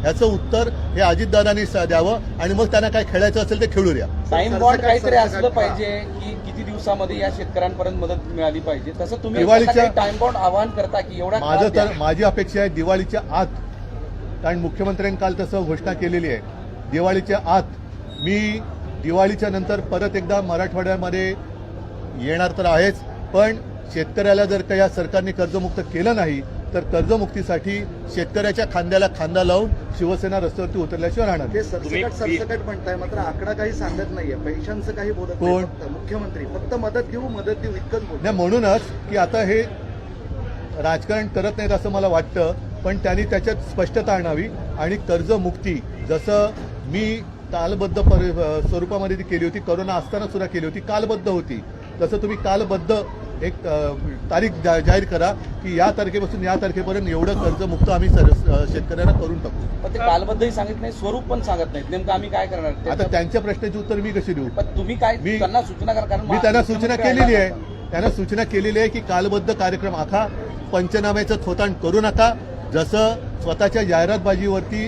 ह्याचं उत्तर हे अजितदादांनी द्यावं आणि मग त्यांना काय खेळायचं असेल ते खेळू द्या. टाइम बॉन्ड काहीतरी असलं पाहिजे की किती दिवसामध्ये या शेतकऱ्यांपर्यंत मदत मिळाली पाहिजे, तसं तुम्ही टाइम बॉन्ड आवाहन करता की एवढा माझी अपेक्षा आहे दिवाळीच्या आत, कारण मुख्यमंत्र्यांनी काल तसं घोषणा केलेली आहे, दिवाळीच्या आत मी दिवाळीच्या नंतर परत एकदा मराठवाड्यामध्ये येणार तर आहेच, पण शेतकऱ्याला जर का या सरकारने कर्जमुक्त केलं नाही तर कर्जमुक्तीसाठी शेतकऱ्याच्या खांद्याला खांदा लावून शिवसेना रस्त्यावरती उतरल्याशिवाय राहणार. ते सरसकट म्हणताय, मात्र आकडा काही सांगत नाहीये, पैशांचं काही बोलत कोण? नाही. मुख्यमंत्री फक्त मदत देऊ इतकंच बोलतो. नाही, म्हणूनच की आता हे राजकारण करत नाहीत असं मला वाटतं, पण त्यांनी त्याच्यात स्पष्टता आणावी आणि कर्जमुक्ती जसं मी कालबद्ध स्वरूपामध्ये ती केली होती, करोना असताना सुद्धा केली होती, कालबद्ध होती, तसं तुम्ही कालबद्ध एक तारीख जाहीर करा की या तारखेपासून या तारखेपर्यंत एवढं कर्जमुक्त आम्ही शेतकऱ्यांना करून टाकू. पण ते कालबद्धही सांगित नाही, स्वरूप पण सांगत नाहीत, नेमकं आम्ही काय करणार? आता त्यांच्या प्रश्नाची उत्तर मी कशी देऊ? पण तुम्ही काय त्यांना सूचना करा, कारण मी त्यांना सूचना केलेली आहे, त्यांना सूचना केलेली आहे की कालबद्ध कार्यक्रम आखा, पंचनाम्याचं थोतांड करू नका, जसं स्वतःच्या जाहिरातबाजीवरती